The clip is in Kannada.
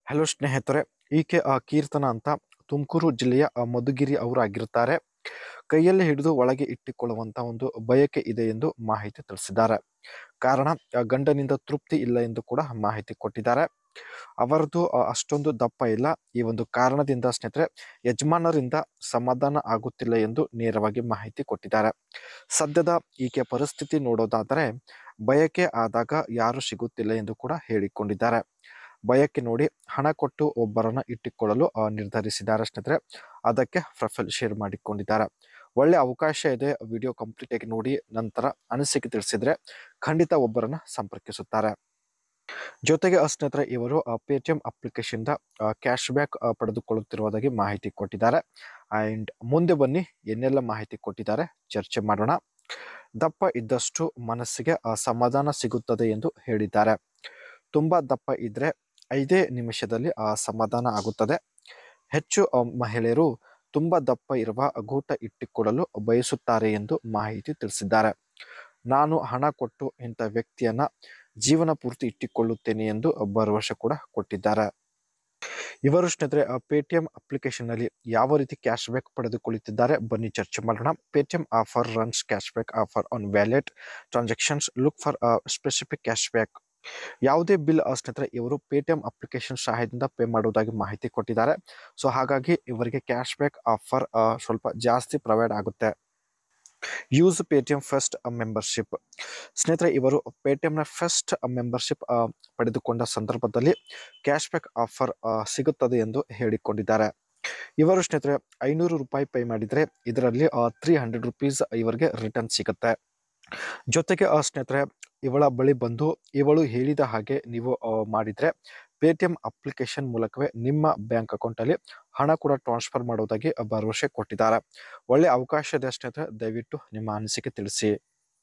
ಹಲೋ ಸ್ನೇಹಿತರೆ, ಈಕೆ ಕೀರ್ತನ ಅಂತ ತುಮಕೂರು ಜಿಲ್ಲೆಯ ಮಧುಗಿರಿ ಅವರು ಆಗಿರುತ್ತಾರೆ. ಕೈಯಲ್ಲಿ ಹಿಡಿದು ಒಳಗೆ ಇಟ್ಟುಕೊಳ್ಳುವಂತ ಒಂದು ಬಯಕೆ ಇದೆ ಎಂದು ಮಾಹಿತಿ ತಿಳಿಸಿದ್ದಾರೆ. ಕಾರಣ ಗಂಡನಿಂದ ತೃಪ್ತಿ ಇಲ್ಲ ಎಂದು ಕೂಡ ಮಾಹಿತಿ ಕೊಟ್ಟಿದ್ದಾರೆ. ಅವರದು ಅಷ್ಟೊಂದು ದಪ್ಪ ಇಲ್ಲ. ಈ ಒಂದು ಕಾರಣದಿಂದ ಸ್ನೇಹಿತರೆ ಯಜಮಾನರಿಂದ ಸಮಾಧಾನ ಆಗುತ್ತಿಲ್ಲ ಎಂದು ನೇರವಾಗಿ ಮಾಹಿತಿ ಕೊಟ್ಟಿದ್ದಾರೆ. ಸದ್ಯದ ಈಕೆ ಪರಿಸ್ಥಿತಿ ನೋಡೋದಾದರೆ ಬಯಕೆ ಆದಾಗ ಯಾರು ಸಿಗುತ್ತಿಲ್ಲ ಎಂದು ಕೂಡ ಹೇಳಿಕೊಂಡಿದ್ದಾರೆ. ಬಯಕೆ ನೋಡಿ ಹಣ ಕೊಟ್ಟು ಒಬ್ಬರನ್ನ ಇಟ್ಟುಕೊಳ್ಳಲು ನಿರ್ಧರಿಸಿದ್ದಾರೆ ಸ್ನೇಹಿತರೆ. ಅದಕ್ಕೆ ಪ್ರೊಫೈಲ್ ಶೇರ್ ಮಾಡಿಕೊಂಡಿದ್ದಾರೆ. ಒಳ್ಳೆ ಅವಕಾಶ ಇದೆ, ವಿಡಿಯೋ ಕಂಪ್ಲೀಟ್ ಆಗಿ ನೋಡಿ ನಂತರ ಅನಿಸಿಕೆ ತಿಳಿಸಿದ್ರೆ ಖಂಡಿತ ಒಬ್ಬರನ್ನ ಸಂಪರ್ಕಿಸುತ್ತಾರೆ. ಜೊತೆಗೆ ಸ್ನೇಹಿತರೆ ಇವರು ಪೇಟಿಎಂ ಅಪ್ಲಿಕೇಶನ್ ಕ್ಯಾಶ್ ಬ್ಯಾಕ್ ಪಡೆದುಕೊಳ್ಳುತ್ತಿರುವುದಾಗಿ ಮಾಹಿತಿ ಕೊಟ್ಟಿದ್ದಾರೆ. ಅಂಡ್ ಮುಂದೆ ಬನ್ನಿ ಏನೆಲ್ಲ ಮಾಹಿತಿ ಕೊಟ್ಟಿದ್ದಾರೆ ಚರ್ಚೆ ಮಾಡೋಣ. ದಪ್ಪ ಇದ್ದಷ್ಟು ಮನಸ್ಸಿಗೆ ಸಮಾಧಾನ ಸಿಗುತ್ತದೆ ಎಂದು ಹೇಳಿದ್ದಾರೆ. ತುಂಬಾ ದಪ್ಪ ಇದ್ರೆ 5 ನಿಮಿಷದಲ್ಲಿ ಸಮಾಧಾನ ಆಗುತ್ತದೆ. ಹೆಚ್ಚು ಮಹಿಳೆಯರು ತುಂಬಾ ದಪ್ಪ ಇರುವ ಗೂಟ ಇಟ್ಟುಕೊಳ್ಳಲು ಬಯಸುತ್ತಾರೆ ಎಂದು ಮಾಹಿತಿ ತಿಳಿಸಿದ್ದಾರೆ. ನಾನು ಹಣ ಕೊಟ್ಟು ಇಂಥ ವ್ಯಕ್ತಿಯನ್ನ ಜೀವನ ಪೂರ್ತಿ ಇಟ್ಟುಕೊಳ್ಳುತ್ತೇನೆ ಎಂದು ಭರವಸೆ ಕೂಡ ಕೊಟ್ಟಿದ್ದಾರೆ. ಇವರು ಸ್ನೇಹಿತರೆ ಪೇಟಿಎಂ ಅಪ್ಲಿಕೇಶನ್ ನಲ್ಲಿ ಯಾವ ರೀತಿ ಕ್ಯಾಶ್ ಬ್ಯಾಕ್ ಪಡೆದುಕೊಳ್ಳುತ್ತಿದ್ದಾರೆ ಬನ್ನಿ ಚರ್ಚೆ ಮಾಡೋಣ. Paytm offer runs cash back offer on wallet transactions, look for specific cash back. ಯಾವುದೇ ಬಿಲ್ ಸ್ನೇಹಿತರೆ ಇವರು ಪೇಟಿಎಂ ಅಪ್ಲಿಕೇಶನ್ ಸಹಾಯದಿಂದ ಪೇ ಮಾಡುವುದಾಗಿ ಮಾಹಿತಿ ಕೊಟ್ಟಿದ್ದಾರೆ. ಸೊ ಹಾಗಾಗಿ ಇವರಿಗೆ ಕ್ಯಾಶ್ ಬ್ಯಾಕ್ ಆಫರ್ ಸ್ವಲ್ಪ ಜಾಸ್ತಿ ಪ್ರೊವೈಡ್ ಆಗುತ್ತೆ. Use Paytm first membership. ಸ್ನೇಹಿತರೆ ಇವರು ಪೇಟಿಎಂನ ಫಸ್ಟ್ ಮೆಂಬರ್ಶಿಪ್ ಪಡೆದುಕೊಂಡ ಸಂದರ್ಭದಲ್ಲಿ ಕ್ಯಾಶ್ ಬ್ಯಾಕ್ ಆಫರ್ ಸಿಗುತ್ತದೆ ಎಂದು ಹೇಳಿಕೊಂಡಿದ್ದಾರೆ. ಇವರು ಸ್ನೇಹಿತರೆ 500 ರೂಪಾಯಿ ಪೇ ಮಾಡಿದರೆ ಇದರಲ್ಲಿ 300 ರುಪೀಸ್ ಇವರಿಗೆ ರಿಟರ್ನ್ ಸಿಗುತ್ತೆ. ಜೊತೆಗೆ ಸ್ನೇಹಿತರೆ ಇವಳ ಬಳಿ ಬಂದು ಇವಳು ಹೇಳಿದ ಹಾಗೆ ನೀವು ಮಾಡಿದ್ರೆ ಪೇಟಿಎಂ ಅಪ್ಲಿಕೇಶನ್ ಮೂಲಕವೇ ನಿಮ್ಮ ಬ್ಯಾಂಕ್ ಅಕೌಂಟ್ ಅಲ್ಲಿ ಹಣ ಕೂಡ ಟ್ರಾನ್ಸ್ಫರ್ ಮಾಡುವುದಾಗಿ ಭರವಸೆ ಕೊಟ್ಟಿದ್ದಾರೆ. ಒಳ್ಳೆ ಅವಕಾಶ ಇದೆ ಸ್ನೇಹಿತರೆ, ದಯವಿಟ್ಟು ನಿಮ್ಮ ಅನಿಸಿಕೆ ತಿಳಿಸಿ.